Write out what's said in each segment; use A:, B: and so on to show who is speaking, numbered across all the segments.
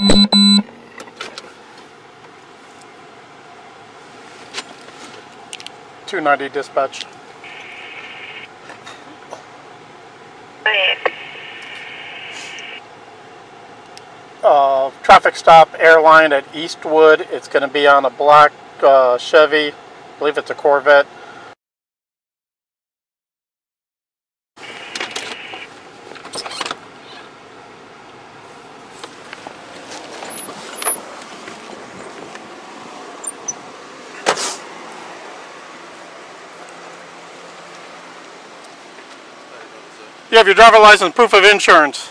A: .290 dispatch. Traffic stop airline at Eastwood. It's going to be on a black Chevy. I believe it's a Corvette. You have your driver license, proof of insurance.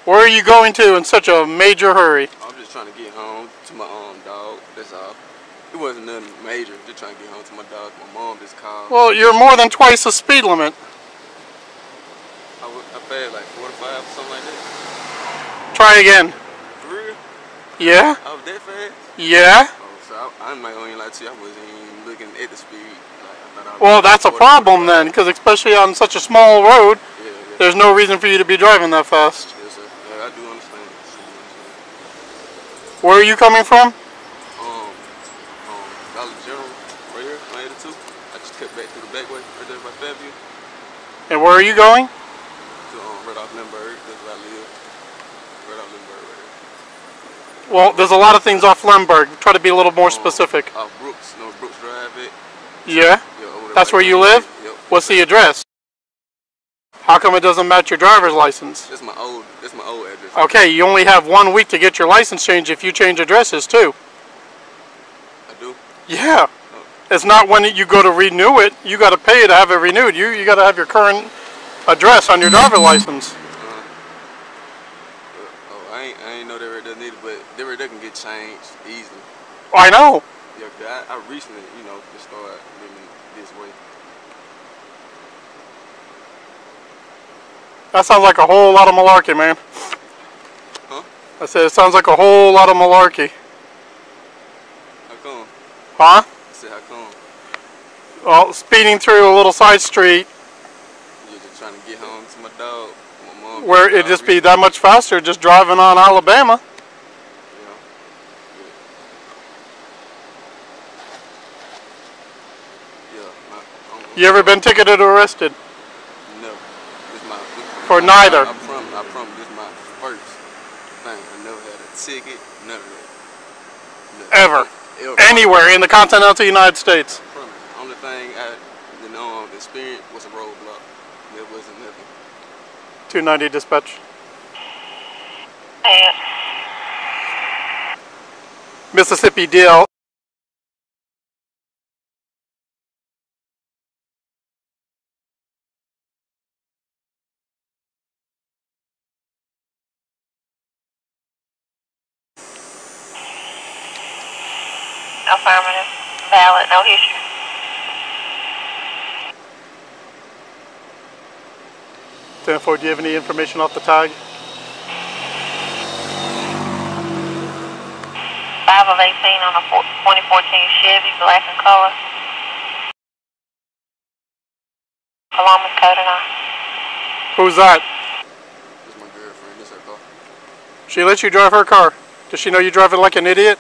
A: Where are you going to in such a major hurry?
B: I'm just trying to get home to my dog, that's all. It wasn't nothing major, just trying to get home to my dog. My mom just called.
A: Well, you're more than twice the speed limit.
B: I passed like 45 or something like that.
A: Try again.
B: For real?
A: Yeah?
B: I was that fast?
A: Yeah?
B: Oh, so I'm not going to lie to you, I wasn't even looking at the speed.
A: Well, that's a problem then, because especially on such a small road, there's no reason for you to be driving that fast.
B: Yes, sir. Yeah, I do understand.
A: Where are you coming from?
B: Dollar General, right here, 182. I just cut back to the back way, right there by Fairview.
A: And where are you going?
B: To right off Lindbergh, that's where I live. Right off Lindbergh, right here.
A: Well, there's a lot of things off Lindbergh. Try to be a little more specific.
B: Off Brooks, no Brooks Drive it.
A: Yeah? That's where you live?
B: Yep.
A: What's the address? How come it doesn't match your driver's license?
B: That's my old address.
A: Okay, you only have 1 week to get your license changed if you change addresses too.
B: I do?
A: Yeah. Oh. It's not when you go to renew it. You got to pay to have it renewed. You got to have your current address on your driver's license.
B: I ain't know that doesn't need it, but that can get changed easily.
A: I know.
B: Yeah, I recently, just started living this way.
A: That sounds like a whole lot of malarkey, man.
B: Huh?
A: I said it sounds like a whole lot of malarkey.
B: How come?
A: Huh?
B: I said, how come?
A: Well, speeding through a little side street.
B: You're just trying to get home to my dog. My mom.
A: Where it'd just be that much faster just driving on Alabama. You ever been ticketed or arrested?
B: No.
A: For neither?
B: I promise this is my first thing. I never had a ticket, none of that.
A: Ever? Anywhere in the continental United States?
B: I promise. The only thing I experienced was a roadblock. There wasn't nothing.
A: 290 dispatch. Mississippi DL.
C: Affirmative. Valid. No issue.
A: Do you have any information off the tag?
C: 5 of 18 on a 2014 Chevy, black in color. Columbus code 9.
A: Who's that?
B: This is my girlfriend. This is her car.
A: She lets you drive her car. Does she know you driving like an idiot?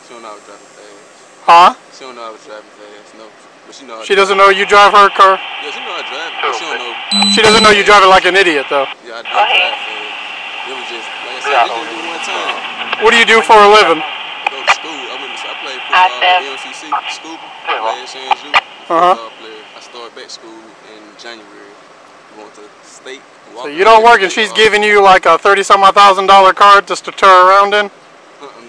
B: She don't know I was driving fast.
A: Huh?
B: She don't know I was driving fast, no. But she know
A: she doesn't know you drive her car?
B: Yeah, she know I drive, but she don't know.
A: She doesn't know you driving like an idiot, though.
B: Yeah, I drive fast. It was just, like I said, I just do one time.
A: What do you do for a living?
B: I go to school. I played football at MCC, school, last year's youth. Football player. I started back school in January. Went to state.
A: So you don't work and she's giving you like a $30,000 card just to tour around in?
B: No, sir.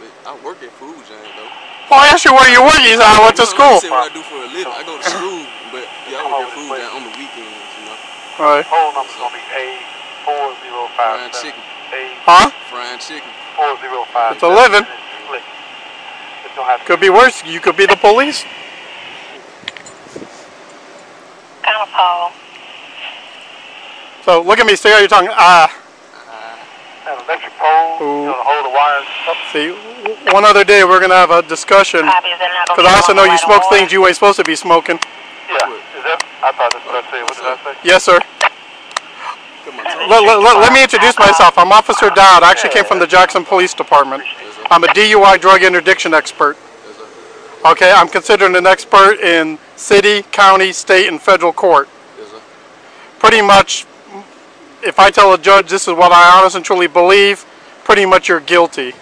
B: But I work at Food Giant, though.
A: Well, I asked you where you work. You said I went to school.
B: I said what I do for a living. I go to school, but yeah, I work at Food Giant on the weekends,
A: All right.
D: Whole number's going to be A4057.
B: Fried chicken.
A: Huh?
B: Fried chicken.
D: 4057.
A: It's a living. Could be worse. You could be the police.
C: Kind of Paul.
A: So look at me. Stay out your tongue.
D: An electric pole.
A: Ooh.
D: You want to hold the wires up?
A: See, one other day we're going to have a discussion. Because I also know you smoke things you ain't supposed to be smoking.
D: Yeah. Is that? I thought that's what I said. What did I say?
A: Yes, sir. Let me introduce myself. I'm Officer Dowd. I actually came from the Jackson Police Department. I'm a DUI drug interdiction expert. Okay, I'm considered an expert in city, county, state, and federal court. Pretty much, if I tell a judge this is what I honestly and truly believe, pretty much you're guilty.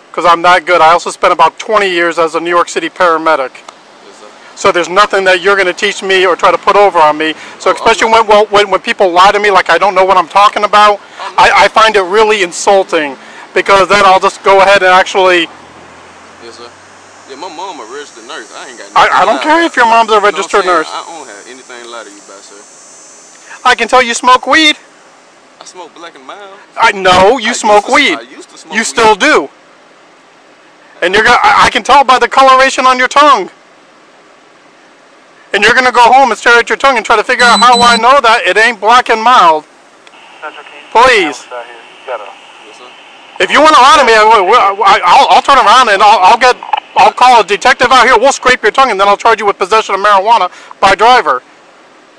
A: Because I'm that good. I also spent about 20 years as a New York City paramedic. So there's nothing that you're going to teach me or try to put over on me. So especially when people lie to me like I don't know what I'm talking about, I find it really insulting. Because then I'll just go ahead and actually...
B: Yes, sir. Yeah, my mom a registered nurse. I ain't got nothing.
A: I don't care if your mom's a registered nurse.
B: I don't have anything to lie to you about, sir.
A: I can tell you smoke weed.
B: I smoke black and mild.
A: I know you smoke weed.
B: I used to smoke
A: you
B: weed.
A: Still do. And you're gonna, I can tell by the coloration on your tongue. And you're gonna go home and stare at your tongue and try to figure out how I know that it ain't black and mild. Please. If you want to lie to me, I'll turn around and I'll call a detective out here. We'll scrape your tongue and then I'll charge you with possession of marijuana by driver.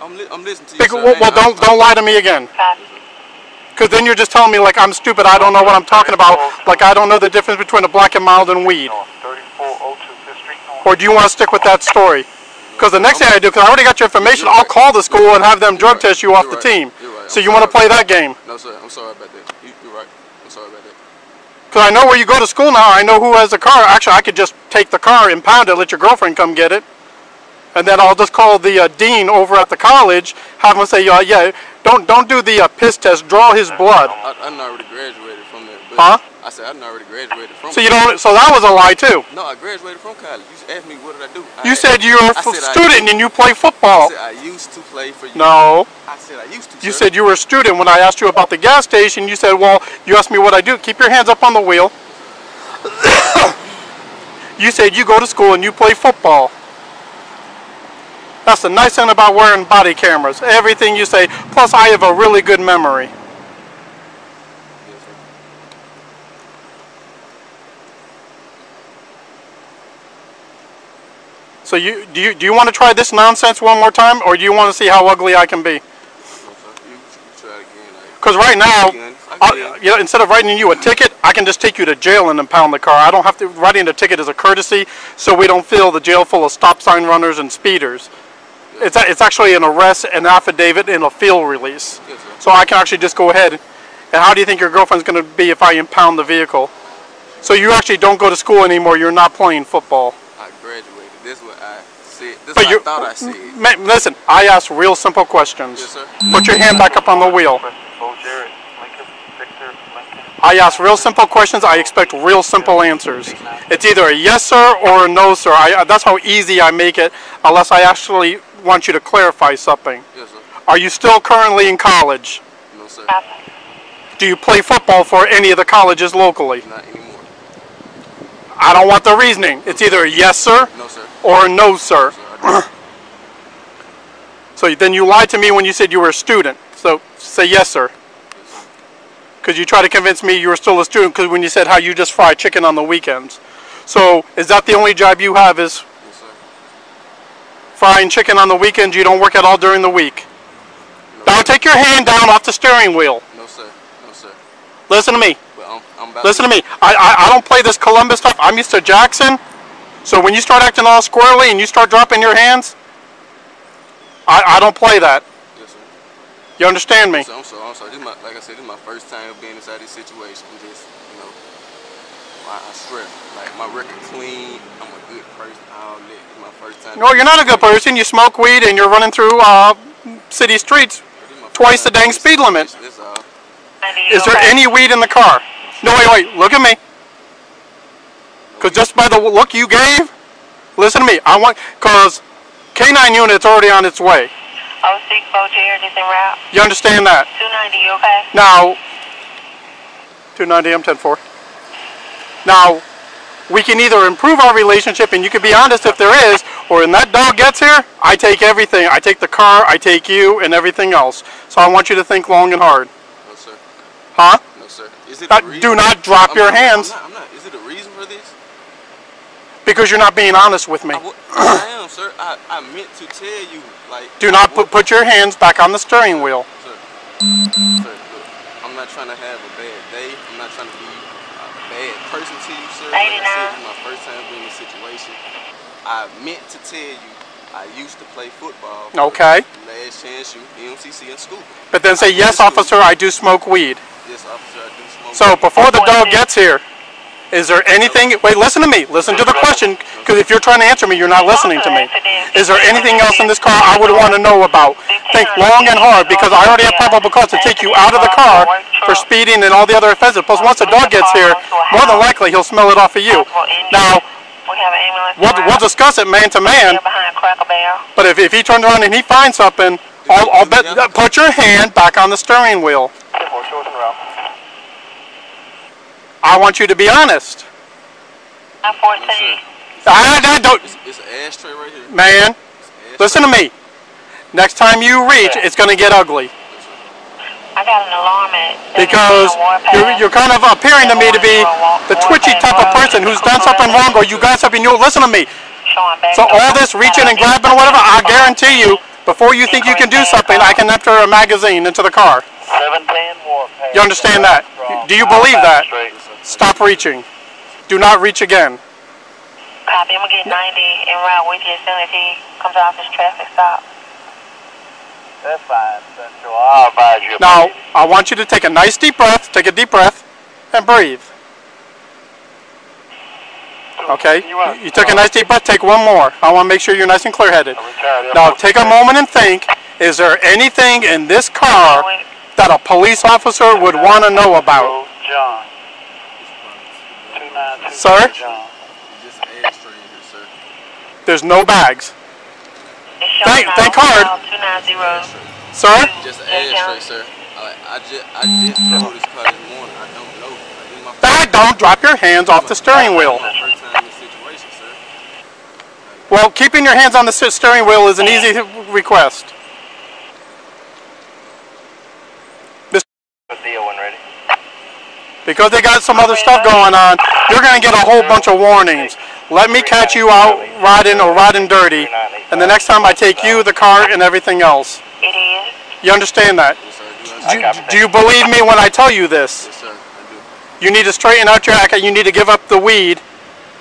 B: I'm listening to you, sir.
A: Well, don't lie to me again. Because then you're just telling me like I'm stupid. I don't know what I'm talking about. Like I don't know the difference between a black and mild and weed. Or do you want to stick with that story? Because the next thing I do, because I already got your information, I'll call the school and have them drug test you off the team. So you want to play that game?
B: No, sir. I'm sorry about that. You're right. I'm sorry about that.
A: Because I know where you go to school now. I know who has a car. Actually, I could just take the car, impound it, let your girlfriend come get it. And then I'll just call the dean over at the college, have him say, yeah, don't do the piss test, draw his blood.
B: I already graduated from there.
A: Huh?
B: I said I already graduated from.
A: So you don't. So that was a lie too.
B: No, I graduated from college. You asked me what did I do.
A: You said you're a student and you play football.
B: I said I used to play for you.
A: No.
B: I said I used to.
A: You said you were a student. When I asked you about the gas station, you said, well, you asked me what I do. Keep your hands up on the wheel. You said you go to school and you play football. That's the nice thing about wearing body cameras. Everything you say. Plus, I have a really good memory. So do you want to try this nonsense one more time, or do you want to see how ugly I can be? Because right now, instead of writing you a ticket, I can just take you to jail and impound the car. I don't have to. Writing a ticket is a courtesy, so we don't fill the jail full of stop sign runners and speeders. It's actually an arrest, an affidavit, and a field release. So I can actually just go ahead. And how do you think your girlfriend's going to be if I impound the vehicle? So you actually don't go to school anymore. You're not playing football.
B: I graduated. This is what I said. This is what I thought I said.
A: Listen, I ask real simple questions.
B: Yes, sir.
A: Put your hand back up on the wheel. I ask real simple questions. I expect real simple answers. It's either a yes, sir, or a no, sir. That's how easy I make it, unless I actually want you to clarify something.
B: Yes, sir.
A: Are you still currently in college?
B: No, sir.
A: Do you play football for any of the colleges locally?
B: Not anymore.
A: I don't want the reasoning. It's either a yes, sir,
B: no, sir.
A: or a no, sir.
B: No, sir.
A: So then you lied to me when you said you were a student. So say yes, sir. Because you tried to convince me you were still a student because when you said how you just fry chicken on the weekends. So is that the only job you have is
B: yes, sir.
A: Frying chicken on the weekends? You don't work at all during the week?
B: No,
A: don't take your hand down off the steering wheel.
B: No, sir. No, sir.
A: Listen to me.
B: Well, I'm
A: Listen to me. I don't play this Columbus stuff. I'm used to Jackson. So when you start acting all squirrely and you start dropping your hands, I don't play that.
B: Yes, sir.
A: You understand me?
B: I'm sorry. Like I said, this is my first time being inside this situation. Just, I swear, like my record clean. I'm a good person. All that. This is my first time.
A: No, you're not a good person. You smoke weed and you're running through city streets twice the dang speed limit. Is there any weed in the car? No, wait. Look at me. Because just by the look you gave, listen to me. Because K9 unit's already on its way.
C: 064 Jared is en route.
A: You understand that?
C: 290, you okay?
A: Now, 290, I'm 10-4. Now, we can either improve our relationship, and you can be honest if there is, or when that dog gets here, I take everything. I take the car, I take you, and everything else. So I want you to think long and hard.
B: No, sir.
A: Huh?
B: No, sir. Is it a reason?
A: Do not drop your hands.
B: I'm not. Is it a reason for this?
A: Because you're not being honest with me.
B: I am, sir. I meant to tell you, like.
A: Do not put your hands back on the steering wheel.
B: Sir, look, I'm not trying to have a bad day. I'm not trying to be a bad person to you, sir. Like I said, this is my first time being in this situation. I meant to tell you, I used to play football.
A: Okay.
B: Last chance you, EMCC in school.
A: But then say, yes, officer, I do smoke weed.
B: Yes, officer, I do smoke weed.
A: So before the dog gets here, is there anything, wait, listen to me, listen to the question, because if you're trying to answer me, you're not listening to me. Is there anything else in this car I would want to know about? Think long and hard, because I already have probable cause to take you out of the car for speeding and all the other offenses. Plus, once the dog gets here, more than likely he'll smell it off of you. Now, we'll discuss it man to man, but if he turns around and he finds something, I'll bet, put your hand back on the steering wheel. I want you to be honest.
C: I'm 14.
A: I don't.
B: It's an ashtray right here.
A: Man, listen to me. Next time you reach, it's going to get ugly.
C: I got an alarm at.
A: Because you're kind of appearing to me to be the twitchy type of person who's done something wrong or you got something new. Listen to me. So all this reaching and grabbing or whatever, I guarantee you, before you think you can do something, I can enter a magazine into the car. You understand that? Do you believe that? Stop reaching. Do not reach again.
C: Copy. I'm going to get 90 en route with you as soon as he comes off this traffic stop.
D: That's fine, Central. I'll advise you.
A: Now, I want you to take a nice deep breath, take a deep breath, and breathe. Okay? You took a nice deep breath, take one more. I want to make sure you're nice and clear-headed. Now, take a moment and think, is there anything in this car that a police officer would want to know about?
D: John.
A: Sir? There's no bags. Think hard. Sir?
B: Just an ashtray, sir. I just drove this car this morning. I don't know.
A: Don't drop your hands off the steering wheel. Well, keeping your hands on the steering wheel is an easy request. Because they got some other stuff going on, you're going to get a whole bunch of warnings. Let me catch you out riding dirty, and the next time I take you, the car, and everything else. You understand that? Do you believe me when I tell you this?
B: Yes, sir, I do.
A: You need to straighten out your act, and you need to give up the weed.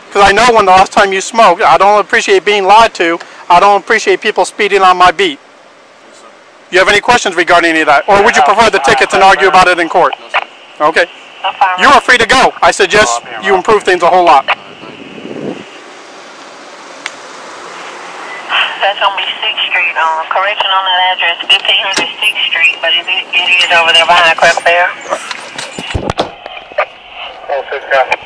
A: Because I know when the last time you smoked, I don't appreciate being lied to. I don't appreciate people speeding on my beat.
B: Yes, sir.
A: You have any questions regarding any of that? Or would you prefer the tickets and argue about it in court?
B: No, sir.
A: Okay. You are free to go. I suggest you improve things a whole lot.
C: That's going to be 6th Street. Correction on that address, 1500 6th Street, but it is over there behind Cracker Barrel.
D: Oh, 6 guys.